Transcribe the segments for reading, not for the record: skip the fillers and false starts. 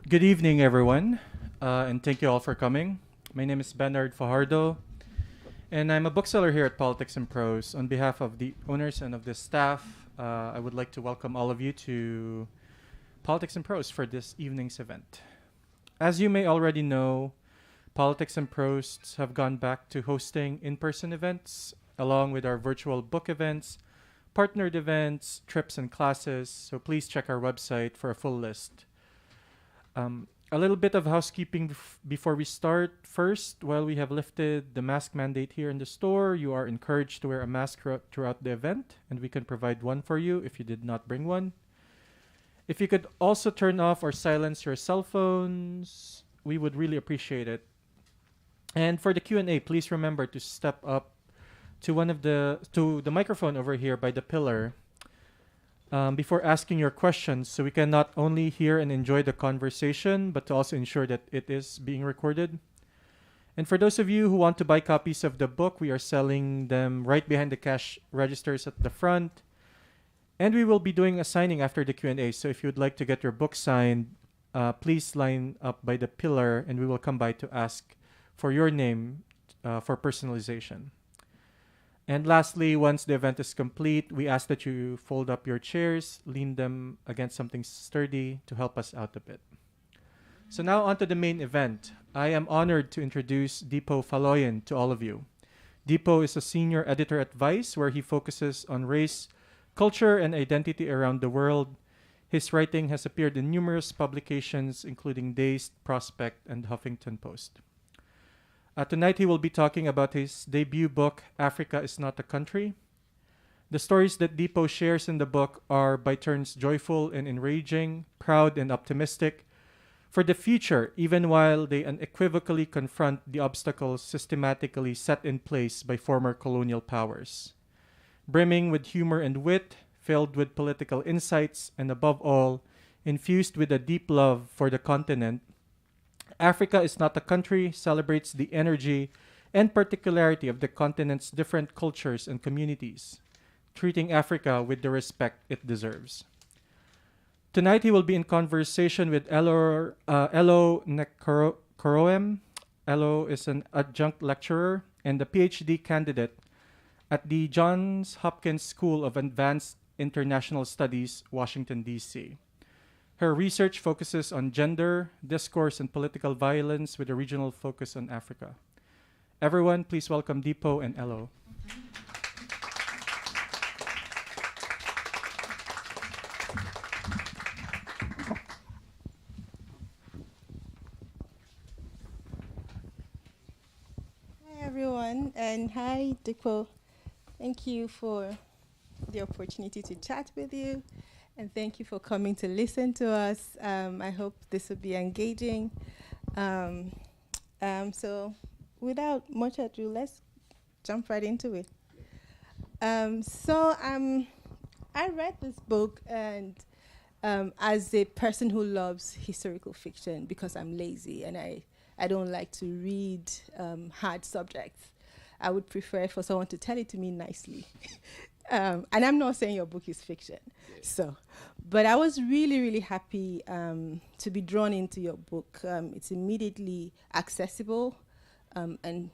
Good evening, everyone, and thank you all for coming. My name is Bernard Fajardo, and I'm a bookseller here at Politics and Prose. On behalf of the owners and of the staff, I would like to welcome all of you to Politics and Prose for this evening's event. As you may already know, Politics and Prose have gone back to hosting in-person events, along with our virtual book events, partnered events, trips, and classes, so please check our website for a full list. A little bit of housekeeping before we start. First, while we have lifted the mask mandate here in the store, you are encouraged to wear a mask throughout the event, and we can provide one for you if you did not bring one. If you could also turn off or silence your cell phones, we would really appreciate it. And for the Q&A, please remember to step up to the microphone over here by the pillar before asking your questions, so we can not only hear and enjoy the conversation, but to also ensure that it is being recorded. And for those of you who want to buy copies of the book, we are selling them right behind the cash registers at the front. And we will be doing a signing after the Q&A, so if you would like to get your book signed, please line up by the pillar, and we will come by to ask for your name for personalization. And lastly, once the event is complete, we ask that you fold up your chairs, lean them against something sturdy to help us out a bit. So now on to the main event. I am honored to introduce Dipo Faloyin to all of you. Dipo is a senior editor at Vice, where he focuses on race, culture, and identity around the world. His writing has appeared in numerous publications, including Dazed, Prospect, and Huffington Post. Tonight he will be talking about his debut book, Africa is Not a Country. The stories that Dipo shares in the book are by turns joyful and enraging, proud and optimistic for the future, even while they unequivocally confront the obstacles systematically set in place by former colonial powers. Brimming with humor and wit, filled with political insights, and above all, infused with a deep love for the continent, Africa is Not a Country celebrates the energy and particularity of the continent's different cultures and communities, treating Africa with the respect it deserves. Tonight, he will be in conversation with Elo Nekoroem. Elo is an adjunct lecturer and a PhD candidate at the Johns Hopkins School of Advanced International Studies, Washington, D.C. Her research focuses on gender, discourse, and political violence with a regional focus on Africa. Everyone, please welcome Dipo and Elo. Hi, everyone, and hi, Dipo. Thank you for the opportunity to chat with you. And thank you for coming to listen to us. I hope this will be engaging. So without much ado, let's jump right into it. I read this book, and as a person who loves historical fiction, because I'm lazy and I don't like to read hard subjects, I would prefer for someone to tell it to me nicely. And I'm not saying your book is fiction. But I was really, really happy to be drawn into your book. It's immediately accessible, and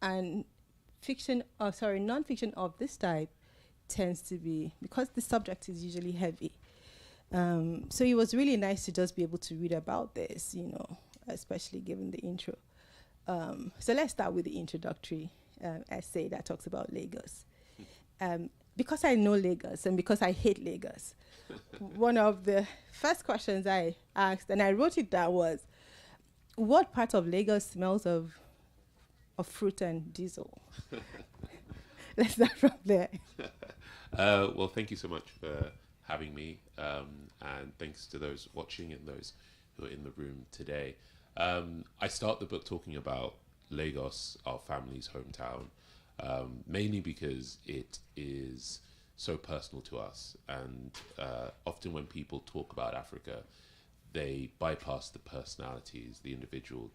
non-fiction of this type tends to be, because the subject is usually heavy. So it was really nice to just be able to read about this, especially given the intro. So let's start with the introductory essay that talks about Lagos. Because I know Lagos and because I hate Lagos, one of the first questions I asked, and I wrote it down, was, what part of Lagos smells of fruit and diesel? Let's start from there. Well, thank you so much for having me, and thanks to those watching and those who are in the room today. I start the book talking about Lagos, our family's hometown, mainly because it is so personal to us, and often when people talk about Africa, they bypass the personalities, the individual,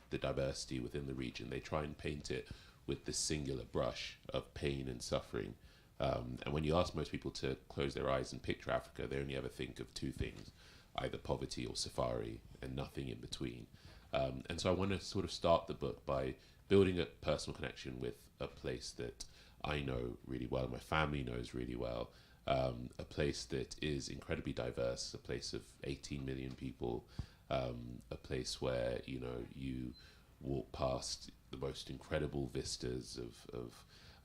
the diversity within the region. They try and paint it with this singular brush of pain and suffering. And when you ask most people to close their eyes and picture Africa, they only ever think of two things: either poverty or safari and nothing in between. And so I want to sort of start the book by building a personal connection with a place that I know really well, my family knows really well, a place that is incredibly diverse, a place of 18 million people, a place where, you know, you walk past the most incredible vistas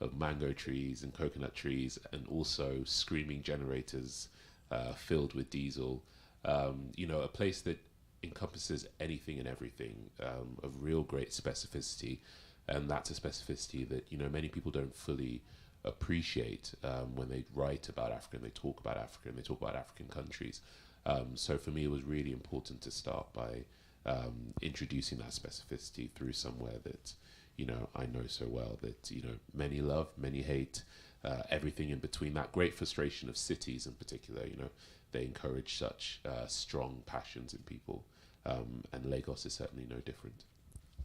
of mango trees and coconut trees, and also screaming generators filled with diesel. You know, a place that encompasses anything and everything, of real great specificity. And that's a specificity that, you know, many people don't fully appreciate when they write about Africa and they talk about Africa and they talk about African countries. So for me, it was really important to start by introducing that specificity through somewhere that, you know, I know so well, that, you know, many love, many hate, everything in between. That great frustration of cities in particular, you know, they encourage such strong passions in people, and Lagos is certainly no different.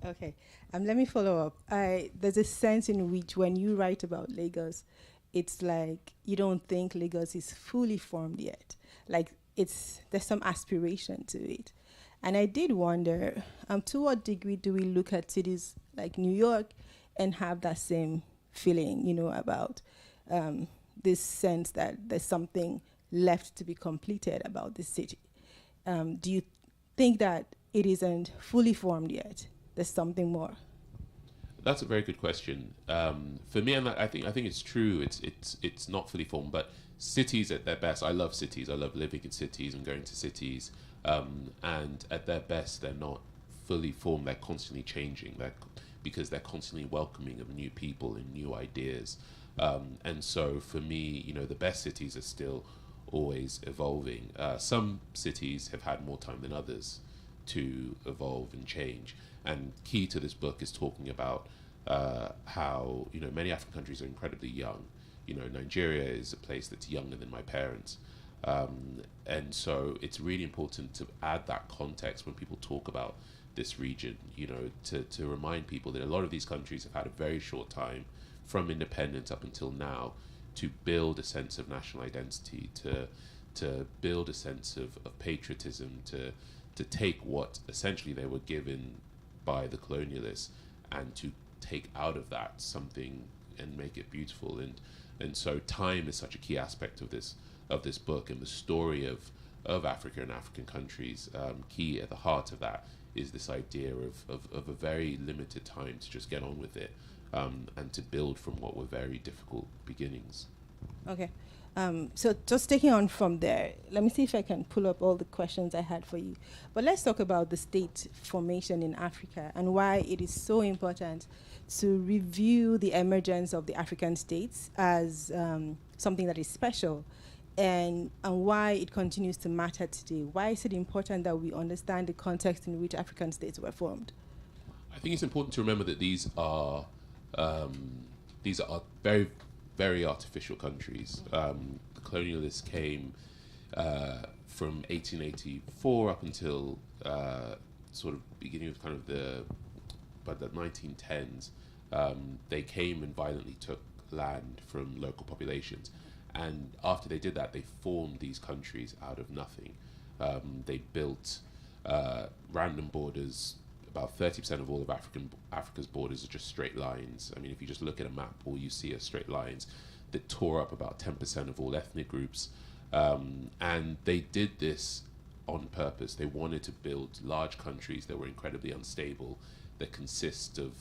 Okay, let me follow up. There's a sense in which when you write about Lagos, it's like you don't think Lagos is fully formed yet. Like there's some aspiration to it. And I did wonder, to what degree do we look at cities like New York and have that same feeling, you know, about this sense that there's something left to be completed about this city? Do you think that it isn't fully formed yet? There's something more. That's a very good question. For me, and I think it's true. It's not fully formed, but cities at their best. I love cities. I love living in cities and going to cities. And at their best, they're not fully formed. They're constantly changing. Because they're constantly welcoming of new people and new ideas. And so, for me, you know, the best cities are still always evolving. Some cities have had more time than others to evolve and change. And key to this book is talking about how, you know, many African countries are incredibly young. You know, Nigeria is a place that's younger than my parents. And so it's really important to add that context when people talk about this region, you know, to remind people that a lot of these countries have had a very short time from independence up until now to build a sense of national identity, to build a sense of patriotism, to take what essentially they were given by the colonialists and to take out of that something and make it beautiful. And so time is such a key aspect of this book, and the story of Africa and African countries. Key at the heart of that is this idea of a very limited time to just get on with it, and to build from what were very difficult beginnings. Okay. So just taking on from there, let me see if I can pull up all the questions I had for you. But let's talk about the state formation in Africa and why it is so important to review the emergence of the African states as something that is special, and why it continues to matter today. Why is it important that we understand the context in which African states were formed? I think it's important to remember that these are very, very artificial countries. The colonialists came from 1884 up until sort of beginning of kind of the 1910s. They came and violently took land from local populations. And after they did that, they formed these countries out of nothing. They built random borders. About 30% of all of Africa's borders are just straight lines. I mean, if you just look at a map, all you see are straight lines that tore up about 10% of all ethnic groups. And they did this on purpose. They wanted to build large countries that were incredibly unstable, that consist of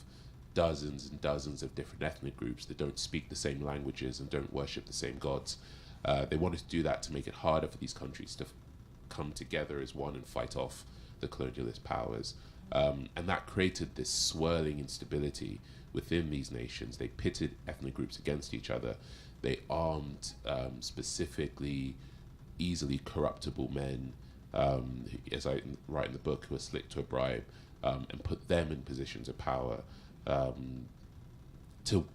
dozens and dozens of different ethnic groups that don't speak the same languages and don't worship the same gods. They wanted to do that to make it harder for these countries to come together as one and fight off the colonialist powers. And that created this swirling instability within these nations. They pitted ethnic groups against each other. They armed specifically easily corruptible men, as I write in the book, who are slick to a bribe, and put them in positions of power to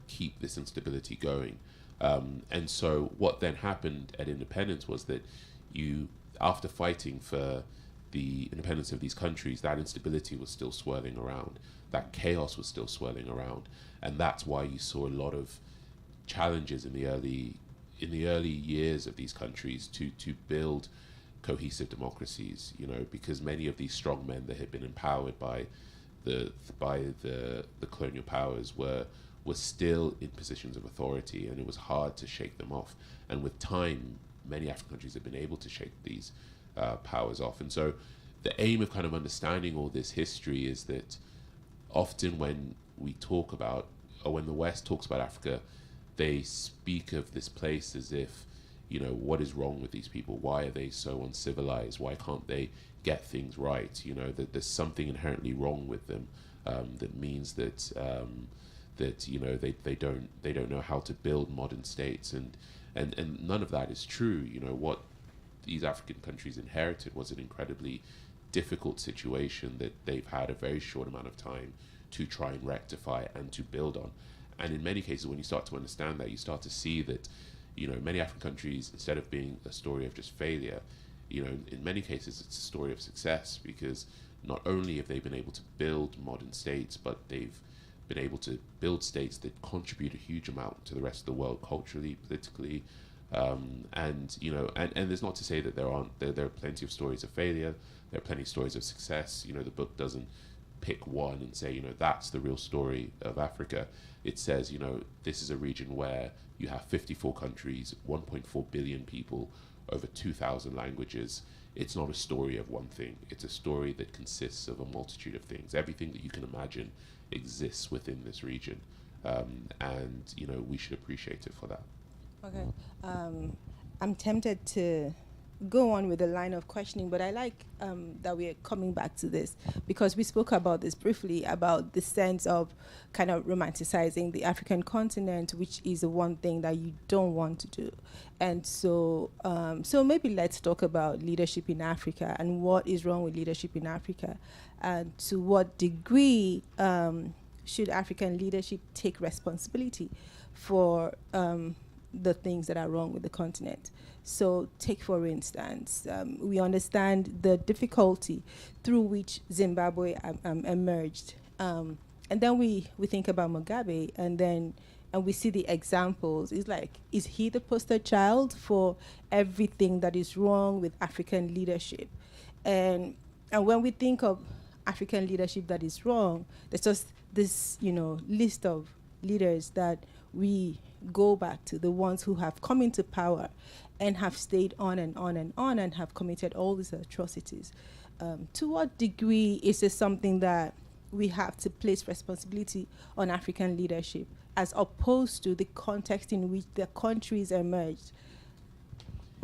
keep this instability going. And so what then happened at independence was that after fighting for the independence of these countries, that instability was still swirling around. That chaos was still swirling around. And that's why you saw a lot of challenges in the early years of these countries to build cohesive democracies, because many of these strong men that had been empowered by the colonial powers were still in positions of authority, and it was hard to shake them off. And with time, many African countries have been able to shake these powers off. And so the aim of kind of understanding all this history is that often when we talk about, or when the West talks about Africa, they speak of this place as if, what is wrong with these people? Why are they so uncivilized? Why can't they get things right? That there's something inherently wrong with them, that means that they don't know how to build modern states, and none of that is true. What these African countries inherited was an incredibly difficult situation that they've had a very short amount of time to try and rectify and to build on. And in many cases, when you start to understand that, you start to see that, many African countries, instead of being a story of just failure, in many cases, it's a story of success, because not only have they been able to build modern states, but they've been able to build states that contribute a huge amount to the rest of the world, culturally, politically, and there's not to say that there are plenty of stories of failure. There are plenty of stories of success. The book doesn't pick one and say, that's the real story of Africa. It says, this is a region where you have 54 countries, 1.4 billion people, over 2,000 languages. It's not a story of one thing. It's a story that consists of a multitude of things. Everything that you can imagine exists within this region. And we should appreciate it for that. Okay. I'm tempted to go on with the line of questioning, but I like that we're coming back to this, because we spoke about this briefly, about the sense of kind of romanticizing the African continent, which is the one thing that you don't want to do. And so maybe let's talk about leadership in Africa and what is wrong with leadership in Africa, and to what degree should African leadership take responsibility for the things that are wrong with the continent. So take, for instance, we understand the difficulty through which Zimbabwe emerged. And then we think about Mugabe, and we see the examples. It's like, is he the poster child for everything that is wrong with African leadership? And when we think of African leadership that is wrong, there's just this, list of leaders that we go back to, the ones who have come into power and have stayed on and on and on and have committed all these atrocities. To what degree is this something that we have to place responsibility on African leadership, as opposed to the context in which the countries emerged?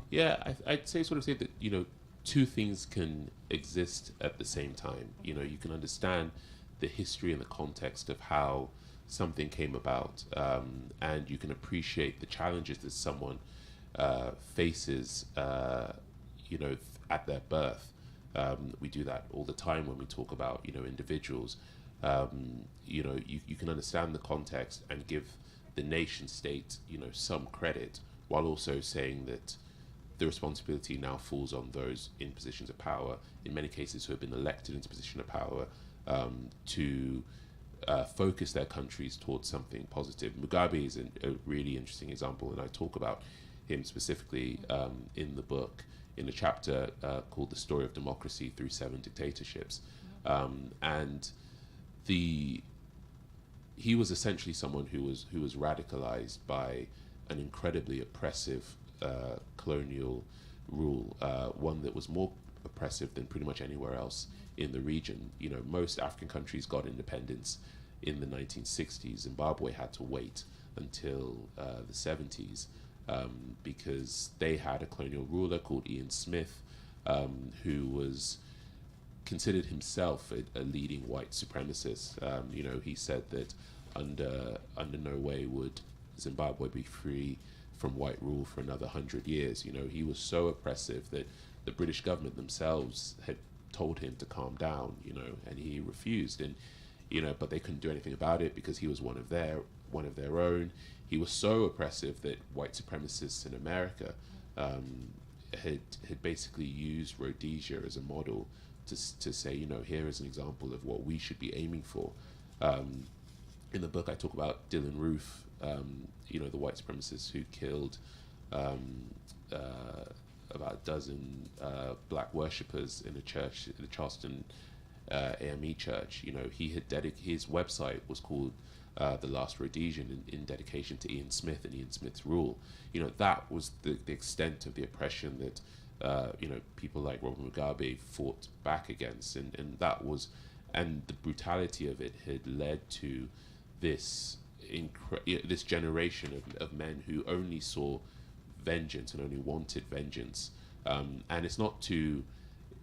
Yeah, I'd say that, two things can exist at the same time. You can understand the history and the context of how something came about, and you can appreciate the challenges that someone faces, at their birth. We do that all the time when we talk about, individuals. You can understand the context and give the nation state, some credit, while also saying that the responsibility now falls on those in positions of power, in many cases who have been elected into position of power, to focus their countries towards something positive. Mugabe is a really interesting example, and I talk about him specifically in the book, in a chapter called "The Story of Democracy Through 7 Dictatorships," and he was essentially someone who was radicalized by an incredibly oppressive colonial rule, one that was more oppressive than pretty much anywhere else in the region. Most African countries got independence in the 1960s. Zimbabwe had to wait until the 70s because they had a colonial ruler called Ian Smith, who was considered himself a leading white supremacist. He said that under no way would Zimbabwe be free from white rule for another 100 years. He was so oppressive that the British government themselves had told him to calm down, and he refused. And but they couldn't do anything about it because he was one of their own. He was so oppressive that white supremacists in America had basically used Rhodesia as a model to say, here is an example of what we should be aiming for. In the book, I talk about Dylan Roof, the white supremacist who killed about a dozen black worshippers in a church, in the Charleston AME church. You know, he had his website was called The Last Rhodesian in dedication to Ian Smith and Ian Smith's rule. You know, that was the extent of the oppression that you know, people like Robert Mugabe fought back against, and that was, and the brutality of it had led to this this generation of men who only saw vengeance and only wanted vengeance, and it's not to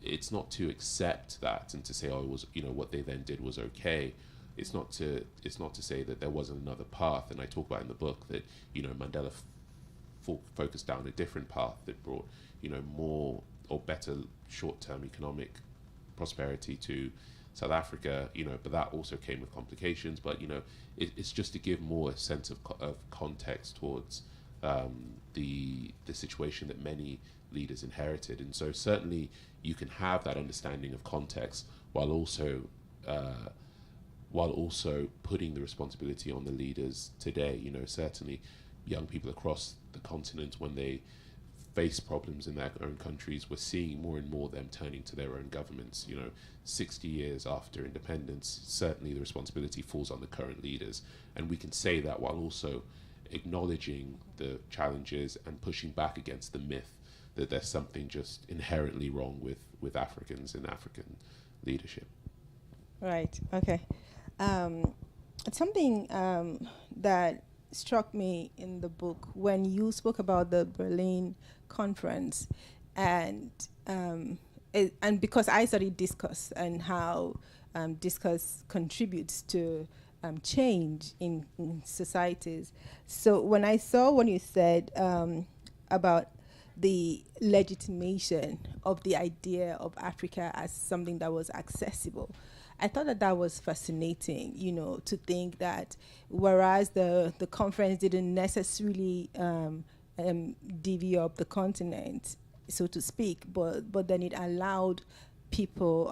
accept that and to say, oh, it was, you know, what they then did was okay. It's not to say that there wasn't another path. And I talk about in the book that, you know, Mandela focused down a different path that brought, you know, more or better short-term economic prosperity to South Africa, you know, but that also came with complications. But, you know, it's just to give more a sense of context towards the situation that many leaders inherited. And so certainly you can have that understanding of context while also putting the responsibility on the leaders today. You know, certainly young people across the continent, when they face problems in their own countries, we're seeing more and more them turning to their own governments. You know, 60 years after independence, certainly the responsibility falls on the current leaders. And we can say that while also acknowledging the challenges and pushing back against the myth that there's something just inherently wrong with Africans and African leadership. Right, okay. Something that struck me in the book when you spoke about the Berlin conference, and because I studied discourse and how discourse contributes to change in societies. So when you said about the legitimation of the idea of Africa as something that was accessible, I thought that was fascinating, you know, to think that whereas the conference didn't necessarily divvy up the continent, so to speak, but then it allowed people,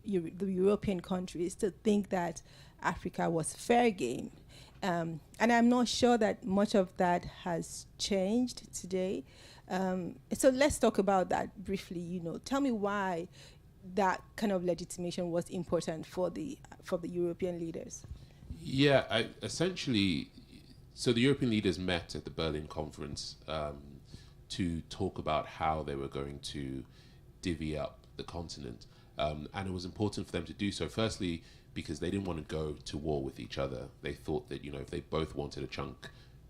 the European countries, to think that Africa was fair game. And I'm not sure that much of that has changed today. So let's talk about that briefly. You know, tell me why that kind of legitimation was important for the European leaders. Yeah, essentially, so the European leaders met at the Berlin conference to talk about how they were going to divvy up the continent. And it was important for them to do so, firstly, because they didn't want to go to war with each other. They thought that, you know, if they both wanted a chunk,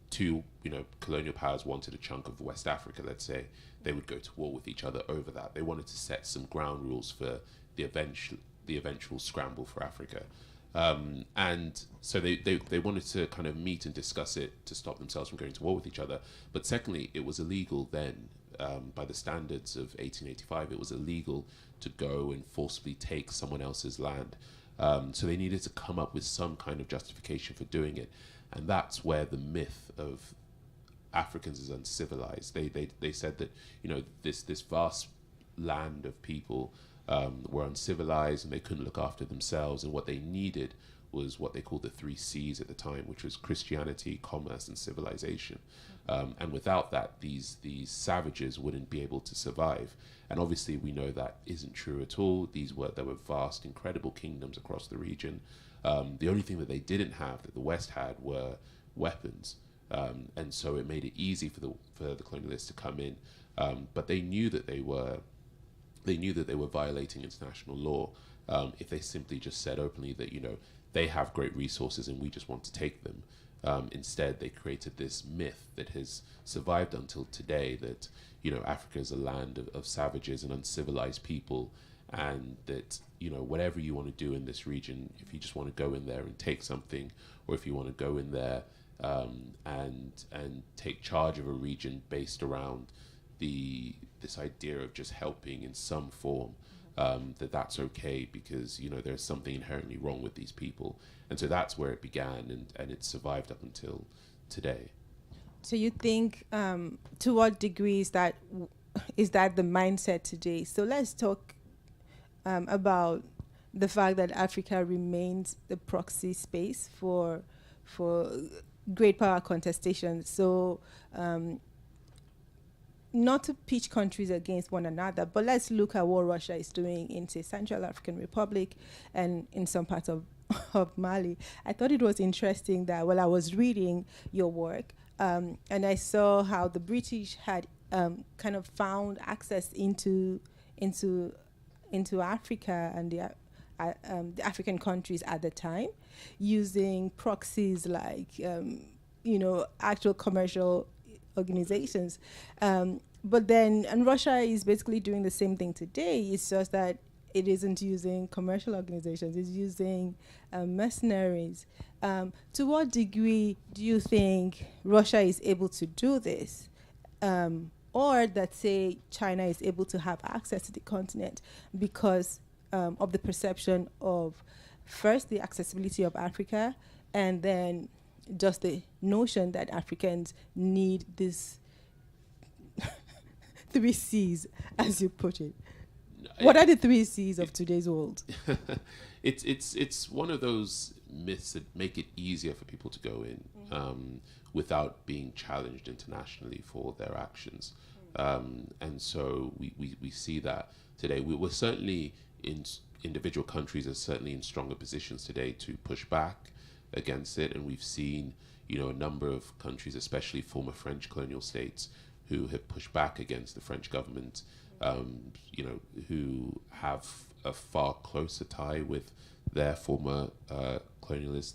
two, you know, colonial powers wanted a chunk of West Africa, let's say, they would go to war with each other over that. They wanted to set some ground rules for the eventual scramble for Africa. And so they wanted to kind of meet and discuss it to stop themselves from going to war with each other. But secondly, it was illegal then, by the standards of 1885, it was illegal to go and forcibly take someone else's land. So they needed to come up with some kind of justification for doing it. And that's where the myth of Africans as uncivilized. They said that, you know, this vast land of people were uncivilized and they couldn't look after themselves, and what they needed was what they called the 3 C's at the time, which was Christianity, commerce, and civilization. And without that, these savages wouldn't be able to survive. And obviously we know that isn't true at all. There were vast, incredible kingdoms across the region. The only thing that they didn't have, that the West had, were weapons. And so it made it easy for the colonialists to come in. But they knew that they were violating international law if they simply just said openly that, you know, they have great resources and we just want to take them. Instead, they created this myth that has survived until today that, you know, Africa is a land of savages and uncivilized people, and that, you know, whatever you want to do in this region, if you just want to go in there and take something, or if you want to go in there and take charge of a region based around this idea of just helping in some form, that's okay because, you know, there's something inherently wrong with these people. And so that's where it began, and it survived up until today. So you think, to what degree is that the mindset today? So let's talk about the fact that Africa remains the proxy space for great power contestation. So not to pitch countries against one another, but let's look at what Russia is doing in, say, Central African Republic and in some parts of, of Mali. I thought it was interesting that while I was reading your work, and I saw how the British had kind of found access into Africa and the African countries at the time, using proxies like actual commercial organizations. But then, and Russia is basically doing the same thing today. It's just that it isn't using commercial organizations, it's using mercenaries. To what degree do you think Russia is able to do this? Or that, say, China is able to have access to the continent because of the perception of, first, the accessibility of Africa, and then just the notion that Africans need this 3 C's, as you put it. What are the 3 C's of today's world? It's one of those myths that make it easier for people to go in without being challenged internationally for their actions. And so we see that today. We're certainly in individual countries are certainly in stronger positions today to push back against it, and we've seen a number of countries, especially former French colonial states, who have pushed back against the French government, who have a far closer tie with their former colonialist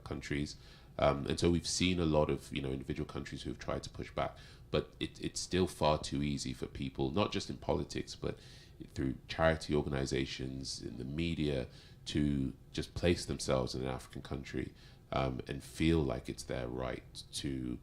countries, and so we've seen a lot of individual countries who have tried to push back, but it's still far too easy for people, not just in politics but through charity organizations, in the media, to just place themselves in an African country and feel like it's their right to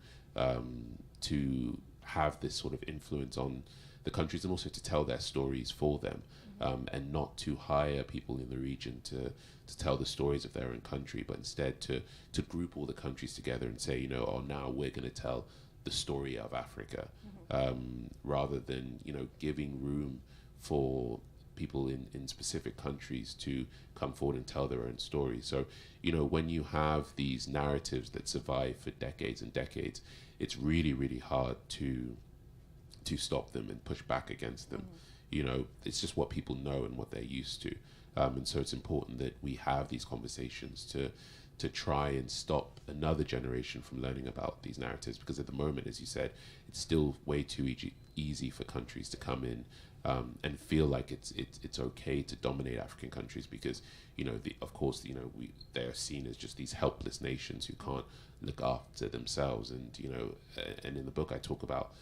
have this sort of influence on the countries, and also to tell their stories for them, and not to hire people in the region to tell the stories of their own country, but instead to group all the countries together and say, now we're going to tell the story of Africa, rather than giving room for people in specific countries to come forward and tell their own stories. So, when you have these narratives that survive for decades and decades, it's really, really hard to stop them and push back against them. It's just what people know and what they're used to. And so it's important that we have these conversations to try and stop another generation from learning about these narratives, because at the moment, as you said, it's still way too easy for countries to come in and feel like it's okay to dominate African countries, because they're seen as just these helpless nations who can't look after themselves. And and in the book I talk about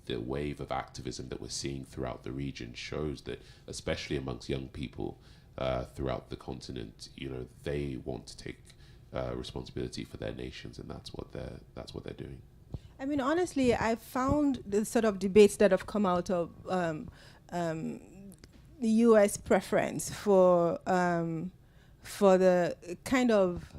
the wave of activism that we're seeing throughout the region shows that, especially amongst young people throughout the continent, they want to take responsibility for their nations, and that's what they're doing. I mean, honestly, I found the sort of debates that have come out of the U.S. preference for the kind of,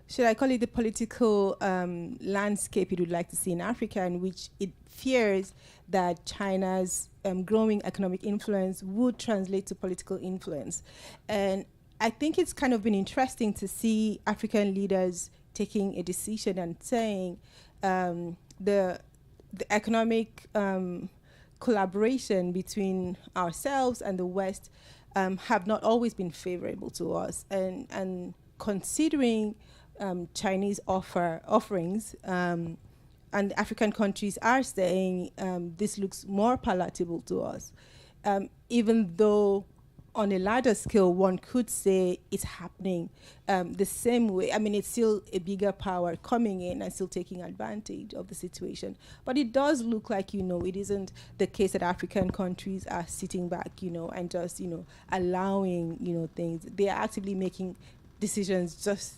should I call it, the political landscape it would like to see in Africa, in which it fears that China's growing economic influence would translate to political influence. And I think it's kind of been interesting to see African leaders taking a decision and saying the economic collaboration between ourselves and the West have not always been favorable to us. And considering Chinese offerings, and African countries are saying this looks more palatable to us, even though on a larger scale, one could say it's happening the same way. I mean, it's still a bigger power coming in and still taking advantage of the situation. But it does look like, it isn't the case that African countries are sitting back, and just, allowing, things. They are actively making decisions just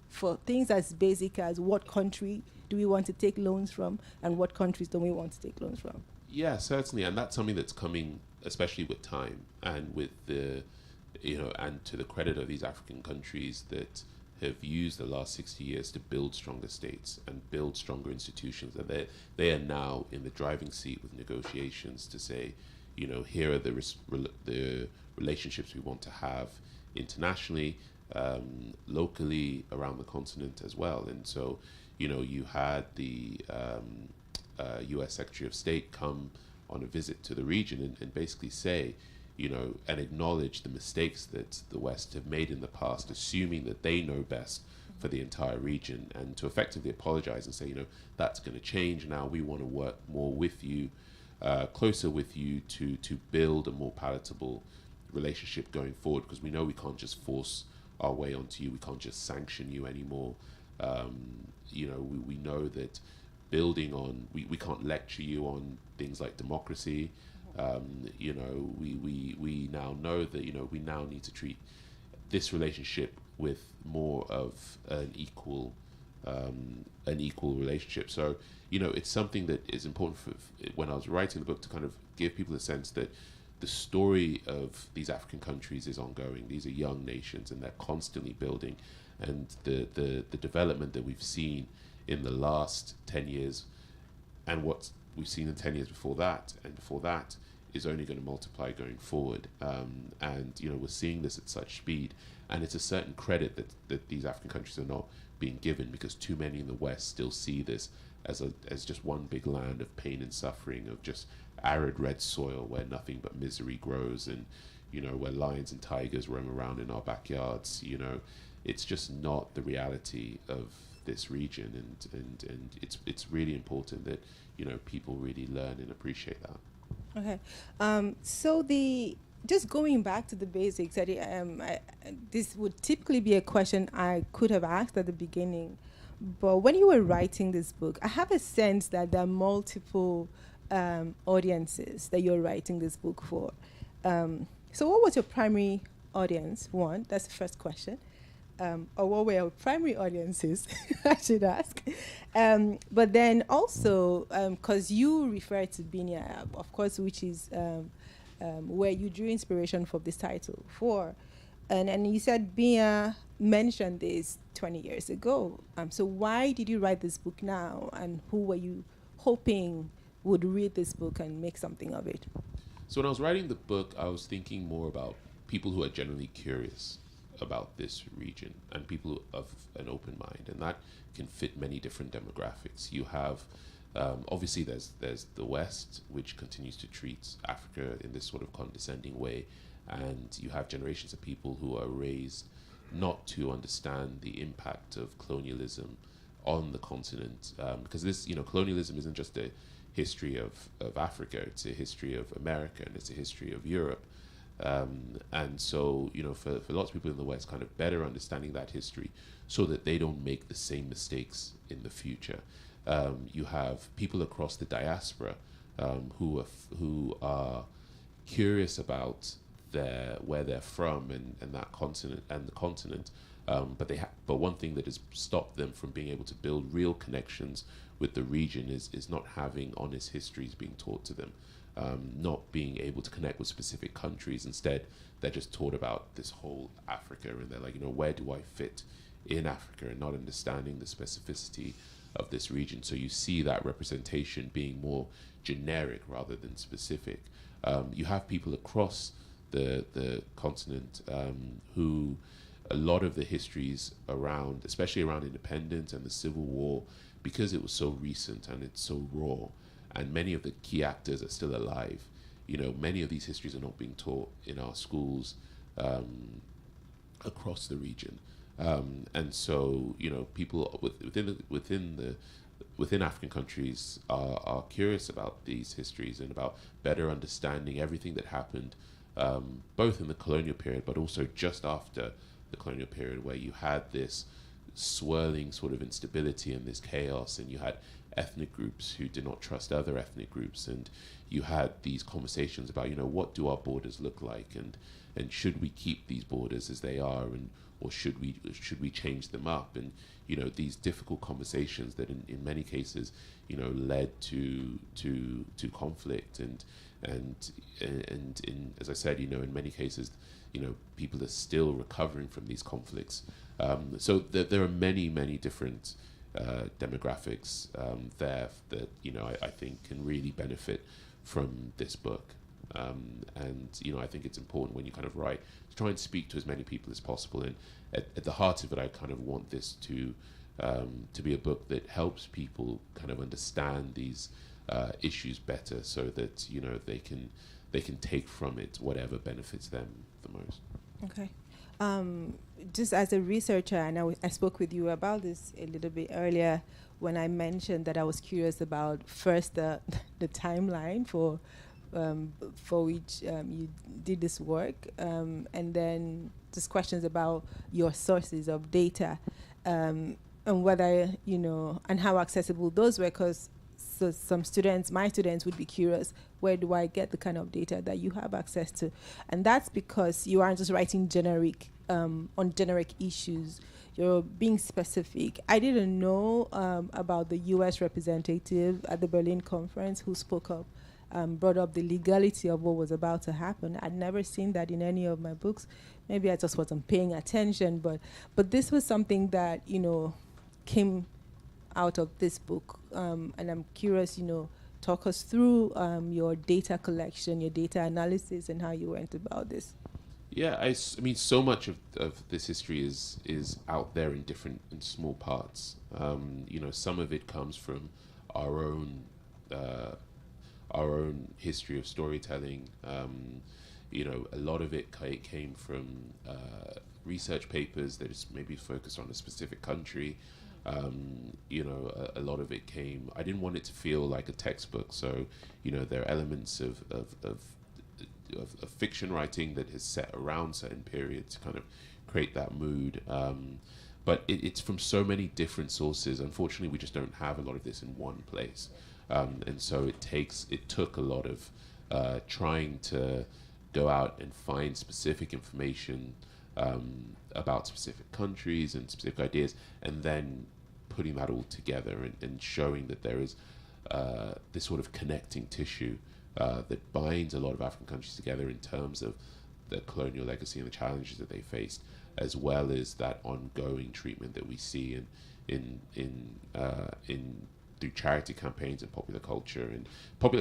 for things as basic as what country do we want to take loans from and what countries don't we want to take loans from. Yeah, certainly. And that's something that's coming, especially with time and with the, and to the credit of these African countries that have used the last 60 years to build stronger states and build stronger institutions. And they are now in the driving seat with negotiations to say, here are the relationships we want to have internationally, locally, around the continent as well. And so, you had the U.S. Secretary of State come on a visit to the region and basically say, and acknowledge the mistakes that the West have made in the past, assuming that they know best for the entire region, and to effectively apologize and say, that's going to change now. We want to work more with you, closer with you to build a more palatable relationship going forward, because we know we can't just force our way onto you. We can't just sanction you anymore. We know that building on, we can't lecture you on things like democracy. We now know that, we now need to treat this relationship with more of an equal relationship. So, it's something that is important for when I was writing the book, to kind of give people a sense that the story of these African countries is ongoing. These are young nations, and they're constantly building. And the development that we've seen in the last 10 years, and what we've seen in 10 years before that, and before that, is only going to multiply going forward. We're seeing this at such speed. And it's a certain credit that these African countries are not being given, because too many in the West still see this as just one big land of pain and suffering, of just arid red soil where nothing but misery grows, and where lions and tigers roam around in our backyards. It's just not the reality of this region, and it's really important that people really learn and appreciate that. Okay, just going back to the basics, this would typically be a question I could have asked at the beginning, but when you were writing this book, I have a sense that there are multiple audiences that you're writing this book for. So what was your primary audience? One, that's the first question. Or what were your primary audiences, I should ask. But then also, because you refer to Binia, of course, which is where you drew inspiration for this title for. And you said Binia mentioned this 20 years ago. So why did you write this book now? And who were you hoping would read this book and make something of it? So when I was writing the book, I was thinking more about people who are generally curious about this region, and people of an open mind, and that can fit many different demographics. You have obviously there's the West, which continues to treat Africa in this sort of condescending way, and you have generations of people who are raised not to understand the impact of colonialism on the continent, because this colonialism isn't just a history of Africa, it's a history of America, and it's a history of Europe. And so, for lots of people in the West, kind of better understanding that history so that they don't make the same mistakes in the future. You have people across the diaspora who are curious about where they're from and that continent and the continent. But one thing that has stopped them from being able to build real connections with the region is not having honest histories being taught to them. Not being able to connect with specific countries. Instead, they're just taught about this whole Africa, and they're like, where do I fit in Africa, and not understanding the specificity of this region. So you see that representation being more generic rather than specific. You have people across the continent who a lot of the histories around, especially around independence and the Civil War, because it was so recent and it's so raw, and many of the key actors are still alive. Many of these histories are not being taught in our schools across the region, and so people within African countries are curious about these histories and about better understanding everything that happened, both in the colonial period, but also just after the colonial period, where you had this swirling sort of instability and this chaos, and you had ethnic groups who did not trust other ethnic groups, and you had these conversations about what do our borders look like, and should we keep these borders as they are, or should we change them up, and these difficult conversations that in many cases led to conflict, and in, as I said, in many cases people are still recovering from these conflicts. So there are many different demographics there that I think can really benefit from this book, and I think it's important when you kind of write to try and speak to as many people as possible. And at the heart of it, I kind of want this to be a book that helps people kind of understand these issues better, so that they can take from it whatever benefits them the most. Okay. Just as a researcher, and I spoke with you about this a little bit earlier when I mentioned that I was curious about first the timeline for which you did this work, and then just questions about your sources of data, and whether and how accessible those were, because some students, my students, would be curious, where do I get the kind of data that you have access to? And that's because you aren't just writing generic on generic issues. You're being specific. I didn't know about the U.S. representative at the Berlin conference who spoke up, brought up the legality of what was about to happen. I'd never seen that in any of my books. Maybe I just wasn't paying attention, but this was something that came out of this book, and I'm curious, talk us through your data collection, your data analysis, and how you went about this. Yeah, I mean, so much of this history is out there in small parts. Some of it comes from our own history of storytelling. A lot of it came from research papers that is maybe focused on a specific country. A lot of it came. I didn't want it to feel like a textbook, so there are elements of fiction writing that is set around certain periods to kind of create that mood. But it's from so many different sources. Unfortunately, we just don't have a lot of this in one place, and so it took a lot of trying to go out and find specific information about specific countries and specific ideas, and then putting that all together and showing that there is this sort of connecting tissue that binds a lot of African countries together in terms of the colonial legacy and the challenges that they faced, as well as that ongoing treatment that we see in through charity campaigns and popular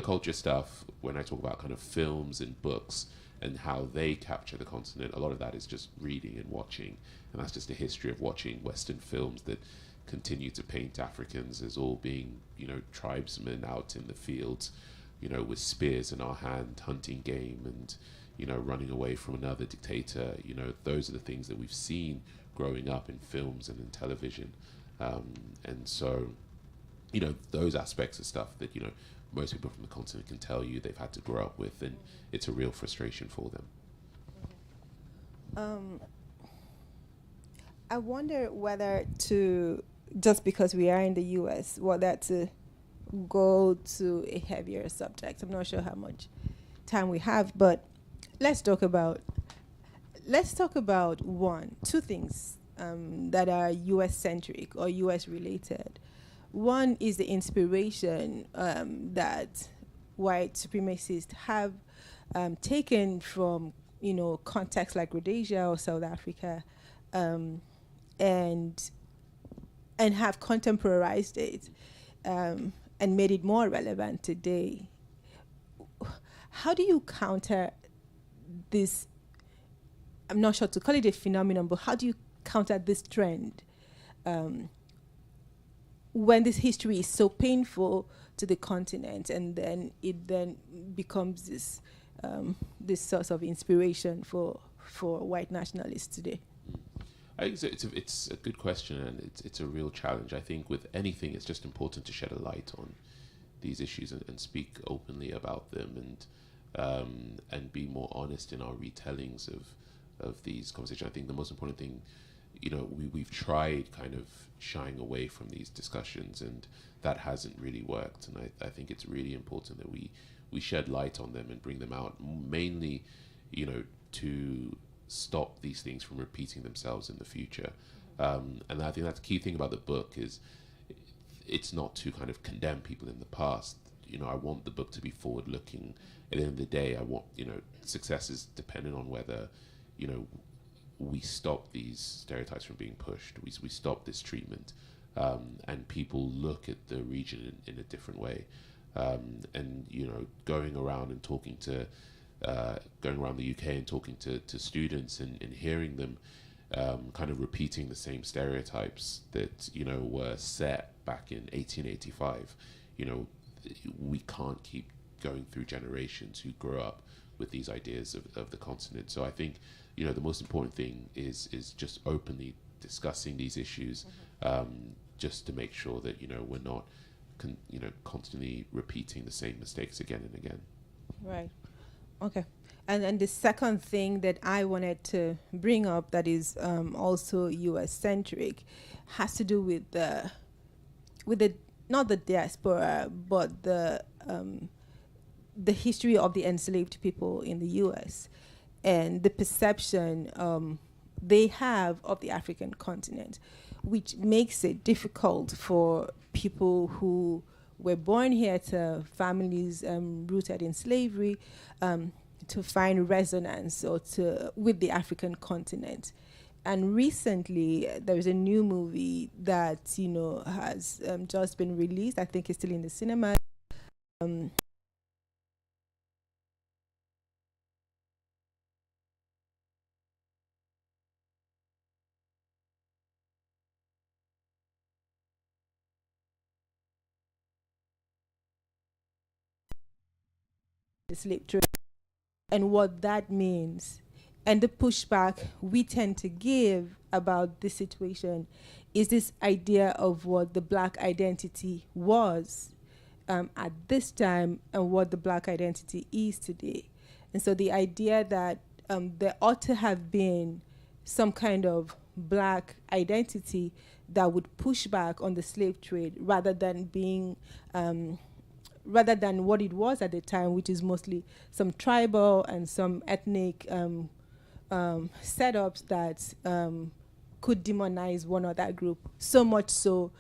culture stuff. When I talk about kind of films and books and how they capture the continent, a lot of that is just reading and watching, and that's just a history of watching Western films that continue to paint Africans as all being, tribesmen out in the fields, with spears in our hand, hunting game and, running away from another dictator. Those are the things that we've seen growing up in films and in television. And so, those aspects of stuff that, most people from the continent can tell you they've had to grow up with, and it's a real frustration for them. I wonder whether just because we are in the U.S., whether to go to a heavier subject. I'm not sure how much time we have, but let's talk about two things that are U.S. centric or U.S. related. One is the inspiration that white supremacists have taken from contexts like Rhodesia or South Africa, and have contemporized it and made it more relevant today. How do you counter this? I'm not sure to call it a phenomenon, but how do you counter this trend when this history is so painful to the continent, and then it becomes this source of inspiration for white nationalists today? I think it's a good question, and it's a real challenge. I think with anything, it's just important to shed a light on these issues and speak openly about them, and be more honest in our retellings of these conversations. I think the most important thing, we've tried kind of shying away from these discussions, and that hasn't really worked. And I think it's really important that we shed light on them and bring them out, mainly, to stop these things from repeating themselves in the future. And I think that's the key thing about the book is it's not to kind of condemn people in the past. I want the book to be forward-looking. At the end of the day, I want, success is dependent on whether, we stop these stereotypes from being pushed. We stop this treatment, and people look at the region in a different way. And going around and talking to, going around the UK and talking to students and hearing them kind of repeating the same stereotypes that were set back in 1885. we can't keep going through generations who grow up with these ideas of the continent. So I think, the most important thing is just openly discussing these issues, just to make sure that, we're not, constantly repeating the same mistakes again and again. Right. Okay. And the second thing that I wanted to bring up that is also US centric has to do with the not the diaspora, but the history of the enslaved people in the US and the perception they have of the African continent, which makes it difficult for people who were born here to families rooted in slavery to find resonance with the African continent. And recently, there is a new movie that has just been released. I think it's still in the cinema. The slave trade and what that means. And the pushback we tend to give about this situation is this idea of what the Black identity was at this time and what the Black identity is today. And so the idea that there ought to have been some kind of Black identity that would push back on the slave trade rather than being rather than what it was at the time, which is mostly some tribal and some ethnic setups that could demonize one or that group, so much so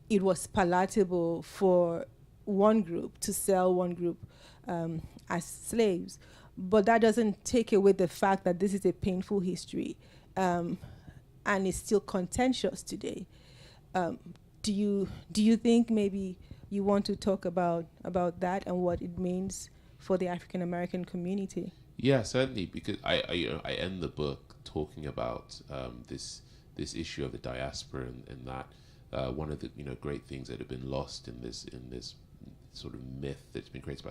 it was palatable for one group to sell one group as slaves. But that doesn't take away the fact that this is a painful history and it's still contentious today. Do you think maybe you want to talk about that and what it means for the African American community? Yeah, certainly, because I end the book talking about this issue of the diaspora and that one of the great things that have been lost in this sort of myth that's been created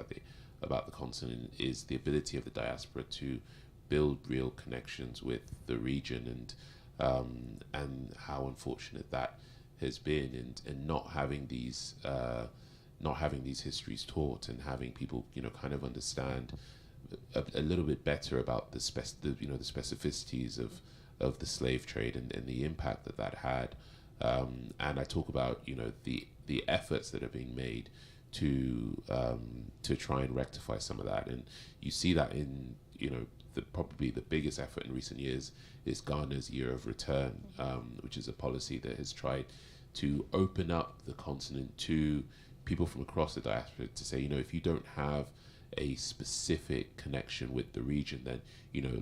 about the continent is the ability of the diaspora to build real connections with the region, and how unfortunate that has been, and not having these histories taught, and having people kind of understand a little bit better about the specificities of the slave trade and the impact that had, and I talk about the efforts that are being made to try and rectify some of that, and you see that in probably the biggest effort in recent years is Ghana's Year of Return, which is a policy that has tried to open up the continent to people from across the diaspora, to say, if you don't have a specific connection with the region, then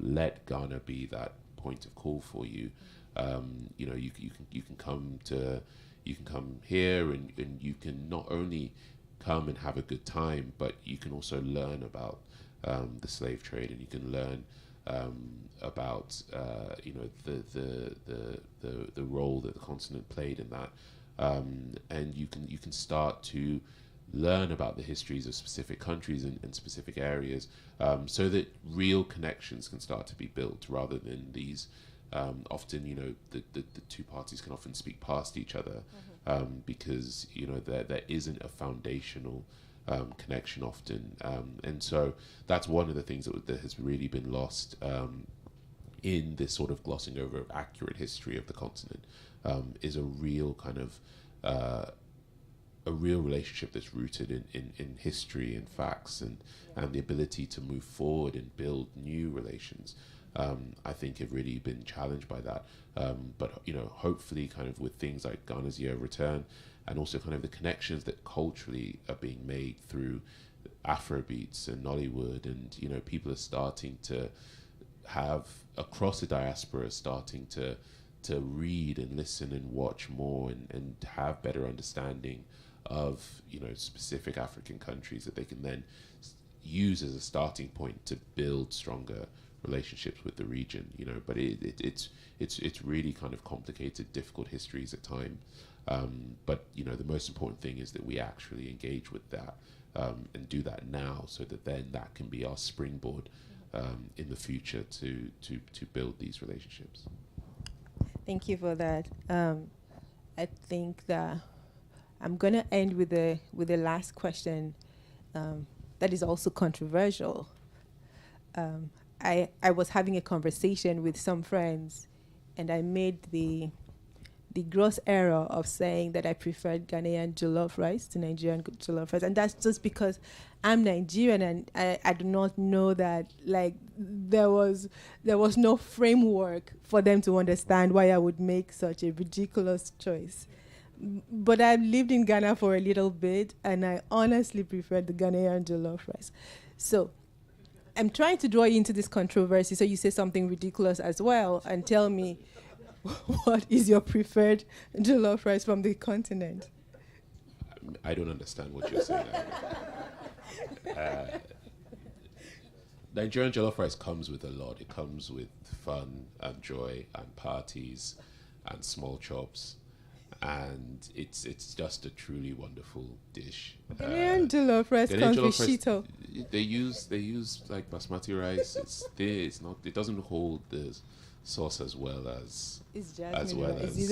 let Ghana be that point of call for you. You can come here, and you can not only come and have a good time, but you can also learn about the slave trade, and you can learn about the role that the continent played in that, and you can start to learn about the histories of specific countries and specific areas, so that real connections can start to be built, rather than these often the two parties can often speak past each other, because there isn't a foundational connection often, and so that's one of the things that has really been lost in this sort of glossing over of accurate history of the continent, is a real kind of a real relationship that's rooted in history and facts, and the ability to move forward and build new relations. I think have really been challenged by that, but hopefully kind of with things like Ghana's Year of Return, and also kind of the connections that culturally are being made through Afrobeats and Nollywood, and people are starting to have, across the diaspora, starting to read and listen and watch more, and have better understanding of specific African countries that they can then use as a starting point to build stronger relationships with the region. But it's really kind of complicated, difficult histories at times. But the most important thing is that we actually engage with that, and do that now, so that then that can be our springboard in the future to build these relationships. Thank you for that. I think that I'm going to end with the last question that is also controversial. I was having a conversation with some friends, and I made the gross error of saying that I preferred Ghanaian jollof rice to Nigerian jollof rice, and that's just because I'm Nigerian, and I do not know that like there was no framework for them to understand why I would make such a ridiculous choice. But I've lived in Ghana for a little bit, and I honestly prefer the Ghanaian jollof rice. So I'm trying to draw you into this controversy, so you say something ridiculous as well, and tell me what is your preferred jollof rice from the continent? I don't understand what you're saying. Nigerian jollof rice comes with a lot. It comes with fun and joy and parties and small chops, and it's just a truly wonderful dish. Ghanaian jollof rice Ghanaian comes jollof with rice, shito. They use like basmati rice. It's there. It's not. It doesn't hold the sauce as well as It's as jasmine well rice. as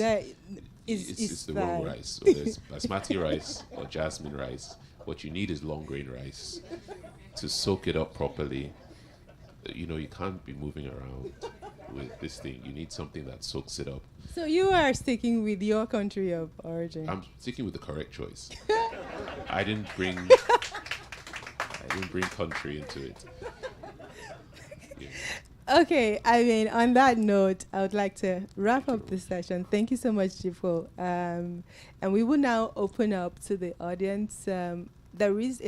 it's the wrong that. rice. So there's basmati rice or jasmine rice. What you need is long grain rice to soak it up properly. You can't be moving around with this thing. You need something that soaks it up. So you are sticking with your country of origin. I'm sticking with the correct choice. I didn't bring country into it. Yeah. Okay, I mean, on that note, I would like to wrap up this session. Thank you so much, Dipo. And we will now open up to the audience. There is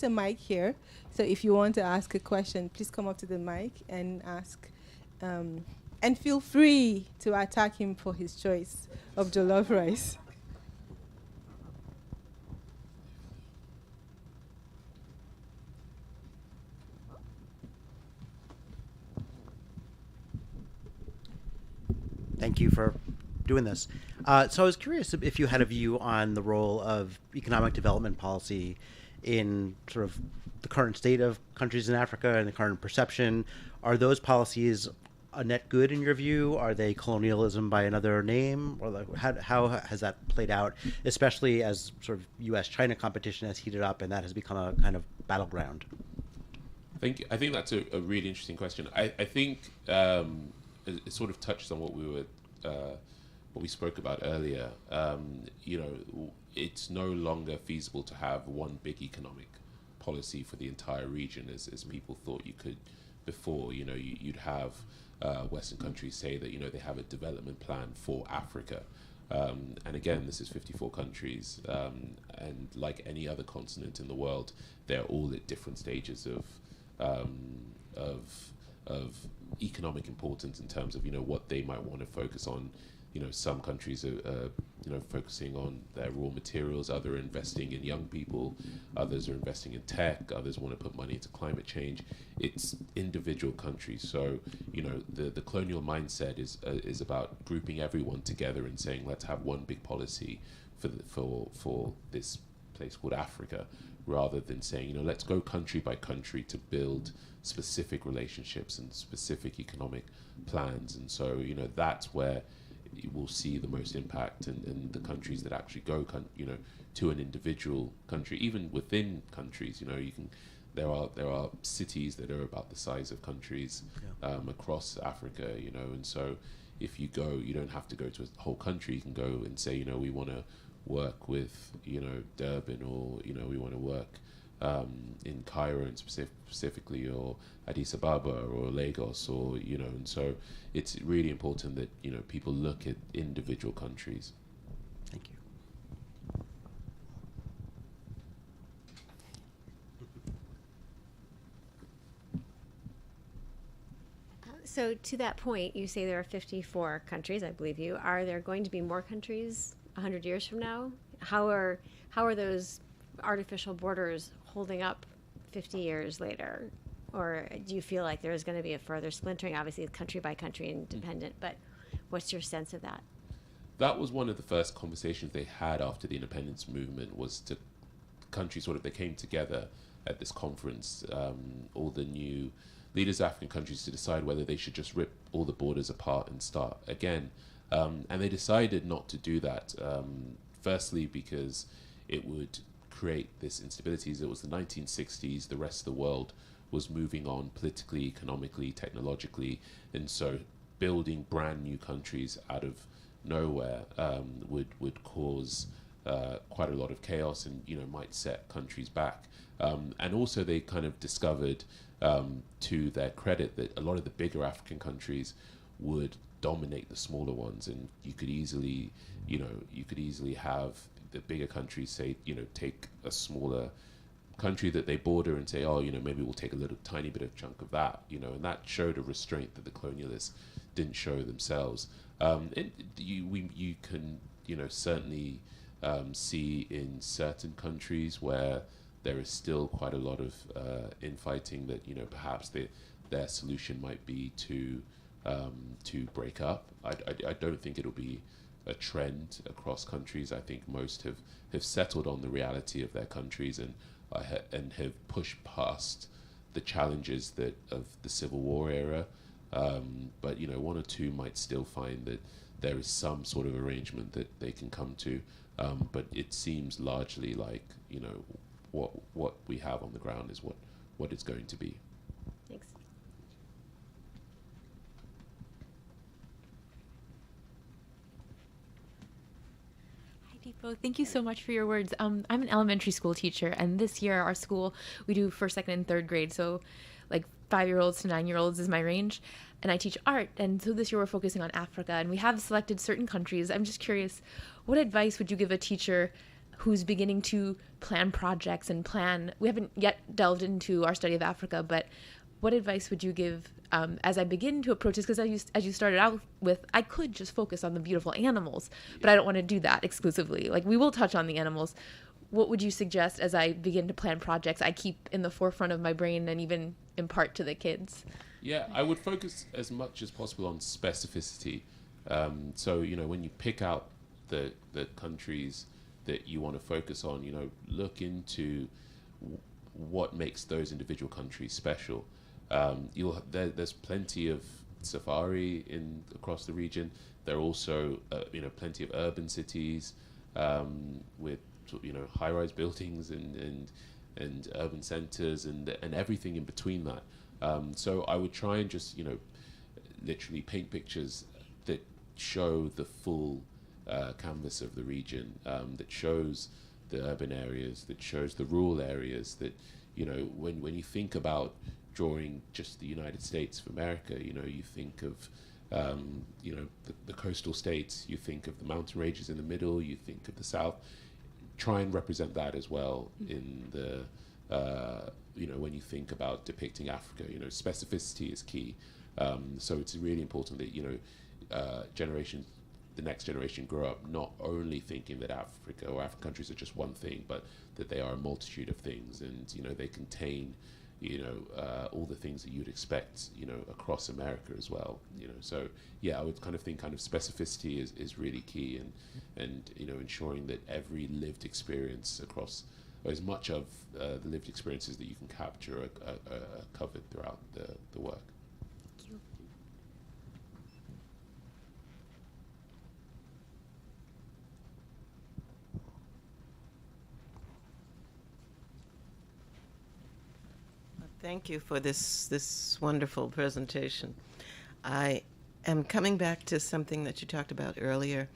a mic here, so if you want to ask a question, please come up to the mic and ask. And feel free to attack him for his choice of jollof rice. Thank you for doing this. So I was curious if you had a view on the role of economic development policy in sort of the current state of countries in Africa and the current perception. Are those policies a net good in your view? Are they colonialism by another name? Or like, how has that played out, especially as sort of U.S.-China competition has heated up and that has become a kind of battleground? I think that's a really interesting question. I think it sort of touched on what we spoke about earlier. It's no longer feasible to have one big economic policy for the entire region as people thought you could before. You'd have Western countries say that they have a development plan for Africa, and again, this is 54 countries, and like any other continent in the world, they're all at different stages of economic importance in terms of what they might want to focus on. Some countries are focusing on their raw materials, others are investing in young people, others are investing in tech, others want to put money into climate change. It's individual countries. So the colonial mindset is about grouping everyone together and saying, let's have one big policy for this place called Africa, rather than saying, let's go country by country to build specific relationships and specific economic plans. And so that's where you will see the most impact in the countries that actually go to an individual country. Even within countries, there are cities that are about the size of countries across Africa, and so if you go, you don't have to go to a whole country. You can go and say, we want to work with Durban, or we want to work in Cairo and specifically, or Addis Ababa or Lagos, or and so it's really important that people look at individual countries. Thank you. So to that point, you say there are 54 countries, I believe you. Are there going to be more countries 100 years from now? How are those artificial borders holding up 50 years later? Or do you feel like there is going to be a further splintering? Obviously, country by country independent, but what's your sense of that? That was one of the first conversations they had after the independence movement, was to countries they came together at this conference, all the new leaders of African countries, to decide whether they should just rip all the borders apart and start again. And they decided not to do that. Firstly, because it would create this instability. It was the 1960s, the rest of the world was moving on politically, economically, technologically, and so building brand new countries out of nowhere would cause quite a lot of chaos, and might set countries back. And also they kind of discovered, to their credit, that a lot of the bigger African countries would dominate the smaller ones, and you could easily have the bigger countries say, take a smaller country that they border and say, oh, maybe we'll take a little tiny bit of chunk of that, and that showed a restraint that the colonialists didn't show themselves. You can certainly see in certain countries where there is still quite a lot of infighting, that perhaps their solution might be to break up. I don't think it'll be a trend across countries. I think most have settled on the reality of their countries and have pushed past the challenges of the Civil War era. But one or two might still find that there is some sort of arrangement that they can come to. But it seems largely like what we have on the ground is what it's going to be. Thanks. Dipo, thank you so much for your words. I'm an elementary school teacher, and this year our school, we do first, second, and third grade. So like 5-year-olds to 9-year-olds is my range. And I teach art. And so this year we're focusing on Africa, and we have selected certain countries. I'm just curious, what advice would you give a teacher who's beginning to plan projects and we haven't yet delved into our study of Africa, but what advice would you give as I begin to approach this? Because as you started out with, I could just focus on the beautiful animals, but I don't want to do that exclusively. Like, we will touch on the animals. What would you suggest as I begin to plan projects I keep in the forefront of my brain and even impart to the kids? Yeah, I would focus as much as possible on specificity. So, when you pick out the countries that you want to focus on, look into what makes those individual countries special. There's plenty of safari across the region. There are also plenty of urban cities with high-rise buildings and urban centers and everything in between that. So I would try and just literally paint pictures that show the full canvas of the region, that shows the urban areas, that shows the rural areas, that when you think about drawing just the United States of America, you think of the coastal states, you think of the mountain ranges in the middle, you think of the South. Try and represent that as well in the when you think about depicting Africa. Specificity is key. So it's really important that the next generation grow up not only thinking that Africa or African countries are just one thing, but that they are a multitude of things, and they contain all the things that you'd expect across America as well. So yeah, I would kind of think specificity is really key, and ensuring that every lived experience across, or as much of the lived experiences that you can capture are covered throughout the work. Thank you. Thank you for this wonderful presentation. I am coming back to something that you talked about earlier,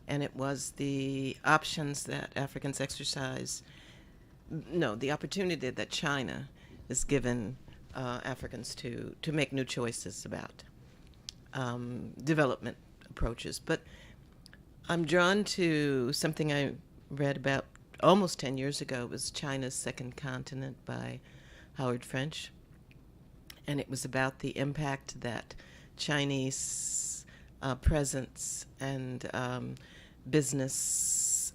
and it was the options that Africans exercise. No, the opportunity that China has given Africans to make new choices about development approaches. But I'm drawn to something I read about almost 10 years ago. It was China's Second Continent by Howard French, and it was about the impact that Chinese presence and business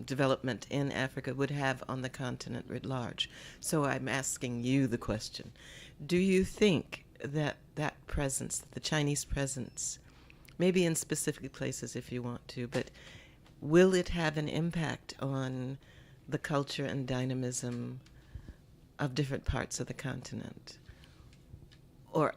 development in Africa would have on the continent writ large. So I'm asking you the question, do you think that presence, the Chinese presence, maybe in specific places if you want to, but will it have an impact on the culture and dynamism of different parts of the continent, or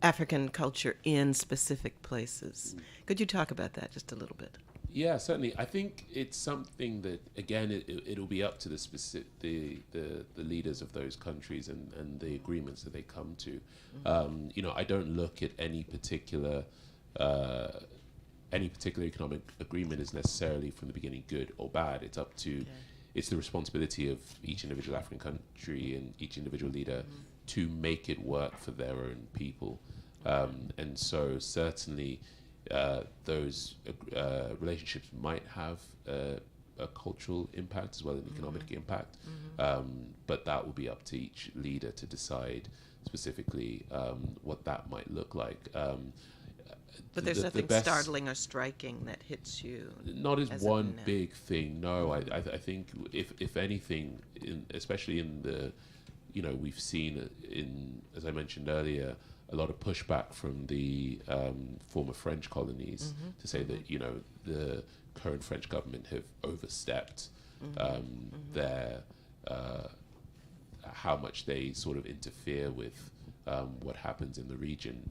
African culture in specific places. Could you talk about that just a little bit? Yeah, certainly. I think it's something that, again, it'll be up to the specific the leaders of those countries and the agreements that they come to. I don't look at any particular economic agreement as necessarily from the beginning good or bad. It's up to it's the responsibility of each individual African country and each individual leader to make it work for their own people. And so certainly those relationships might have a cultural impact as well as an economic impact, but that will be up to each leader to decide specifically what that might look like. But there's nothing startling or striking that hits you. Not as one big thing. No, I think if anything, especially in the, we've seen as I mentioned earlier, a lot of pushback from the former French colonies to say that the current French government have overstepped their how much they sort of interfere with what happens in the region.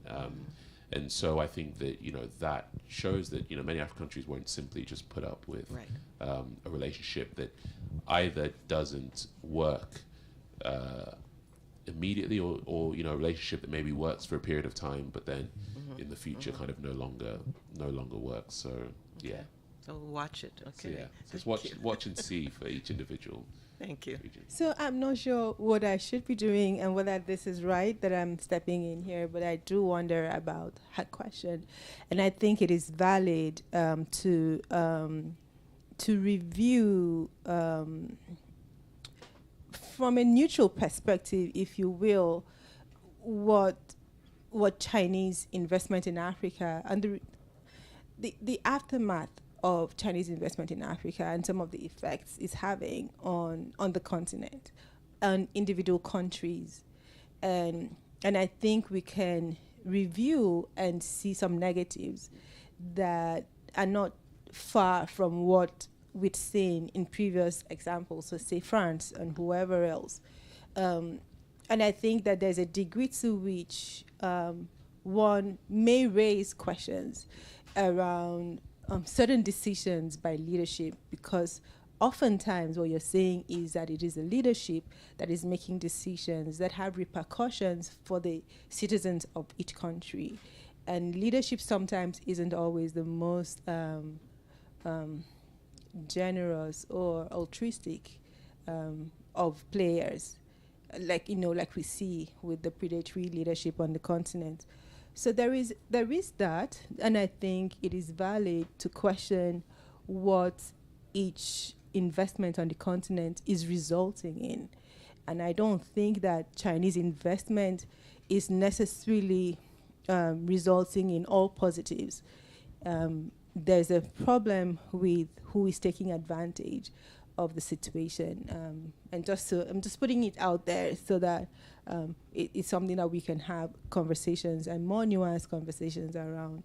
And so I think that that shows that many African countries won't simply just put up with a relationship that either doesn't work immediately, or a relationship that maybe works for a period of time, but then in the future kind of no longer works. So yeah. So watch it. Okay. So just watch and see for each individual. Thank you. Region. So I'm not sure what I should be doing and whether this is right that I'm stepping in here, but I do wonder about her question, and I think it is valid to review from a neutral perspective, if you will, what Chinese investment in Africa and the aftermath of Chinese investment in Africa and some of the effects it's having on the continent, on individual countries. And I think we can review and see some negatives that are not far from what we've seen in previous examples, so say France and whoever else. And I think that there's a degree to which one may raise questions around certain decisions by leadership, because oftentimes what you're saying is that it is the leadership that is making decisions that have repercussions for the citizens of each country. And leadership sometimes isn't always the most generous or altruistic of players, like we see with the predatory leadership on the continent. So there is that, and I think it is valid to question what each investment on the continent is resulting in. And I don't think that Chinese investment is necessarily resulting in all positives. There's a problem with who is taking advantage of the situation, and I'm just putting it out there so that it's something that we can have conversations and more nuanced conversations around.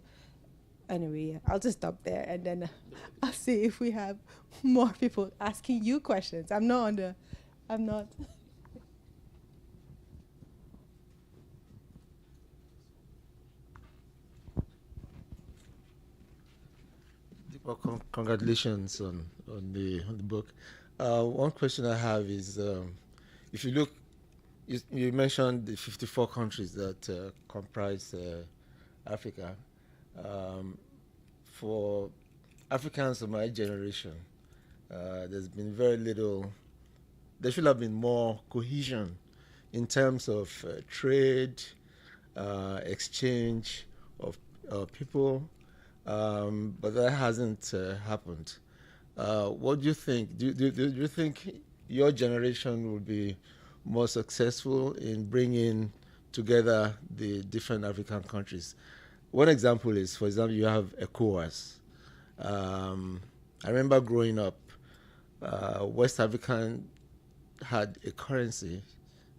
Anyway, I'll just stop there, and then I'll see if we have more people asking you questions. I'm not. Well, congratulations on the book. One question I have is, if you look, you mentioned the 54 countries that comprise Africa. For Africans of my generation, there's been very little. There should have been more cohesion in terms of trade, exchange of people. But that hasn't happened. What do you think? Do you think your generation will be more successful in bringing together the different African countries? One example is, for example, you have ECOWAS. I remember growing up, West African had a currency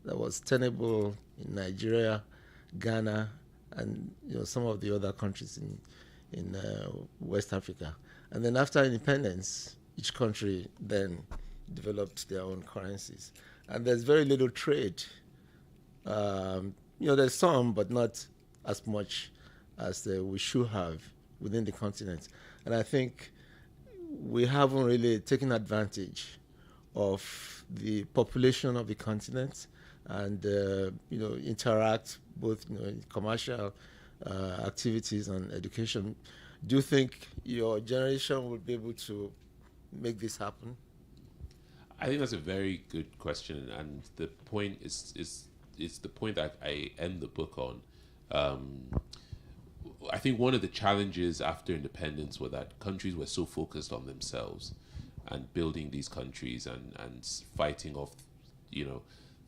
that was tenable in Nigeria, Ghana, and some of the other countries in West Africa. And then after independence, each country then developed their own currencies. And there's very little trade. There's some, but not as much as we should have within the continent. And I think we haven't really taken advantage of the population of the continent and interact both in commercial activities and education. Do you think your generation will be able to make this happen? I think that's a very good question, and the point is the point that I end the book on. I think one of the challenges after independence were that countries were so focused on themselves and building these countries and fighting off,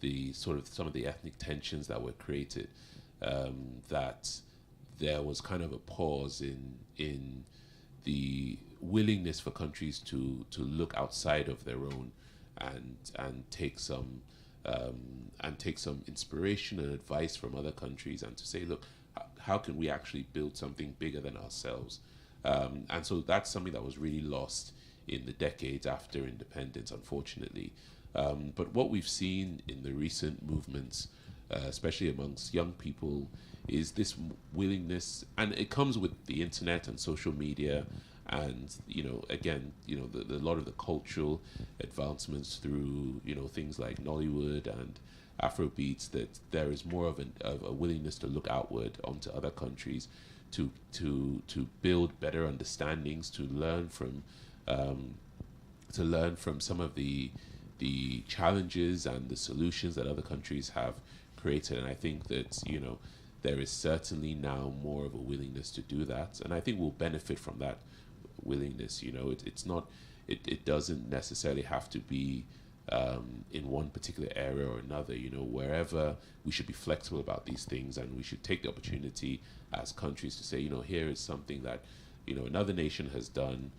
the sort of some of the ethnic tensions that were created, that there was kind of a pause in the willingness for countries to look outside of their own and take some inspiration and advice from other countries, and to say, look, how can we actually build something bigger than ourselves? And so that's something that was really lost in the decades after independence, unfortunately. But what we've seen in the recent movements, especially amongst young people, is this willingness, and it comes with the internet and social media, and a lot of the cultural advancements through things like Nollywood and Afrobeats, that there is more of a willingness to look outward onto other countries, to build better understandings, to learn from some of the challenges and the solutions that other countries have created. And I think that there is certainly now more of a willingness to do that, and I think we'll benefit from that willingness. It doesn't necessarily have to be in one particular area or another. Wherever, we should be flexible about these things, and we should take the opportunity as countries to say, here is something that another nation has done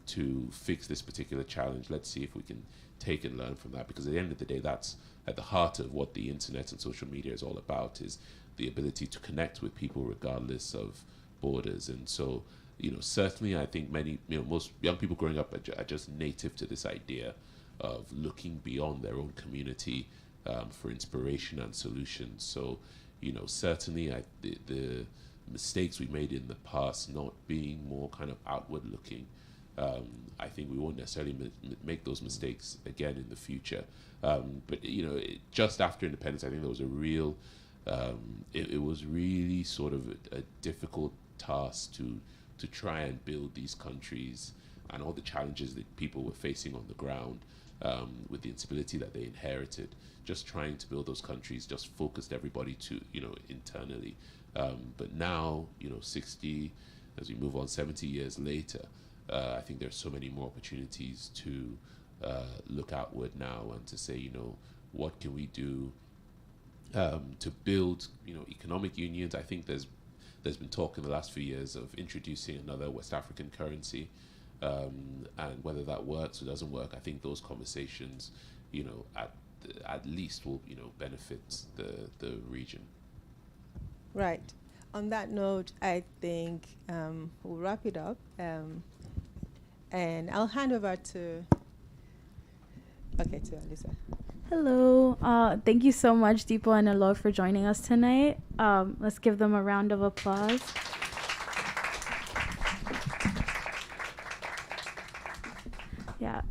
to fix this particular challenge. Let's see if we can take and learn from that, because at the end of the day, that's at the heart of what the internet and social media is all about, is the ability to connect with people regardless of borders. And so certainly I think most young people growing up are just native to this idea of looking beyond their own community for inspiration and solutions. So certainly the mistakes we made in the past, not being more kind of outward looking, I think we won't necessarily make those mistakes again in the future. But just after independence, I think there was a real it was really sort of a difficult task to try and build these countries, and all the challenges that people were facing on the ground, with the instability that they inherited. Just trying to build those countries just focused everybody to internally. But now 60, as we move on, 70 years later, I think there's so many more opportunities to look outward now and to say, what can we do to build economic unions. I think there's been talk in the last few years of introducing another West African currency, and whether that works or doesn't work, I think those conversations at least will benefit the region. Right. On that note, I think we'll wrap it up, and I'll hand over to Alisa. Hello. Thank you so much, Dipo and Alo, for joining us tonight. Let's give them a round of applause. Yeah.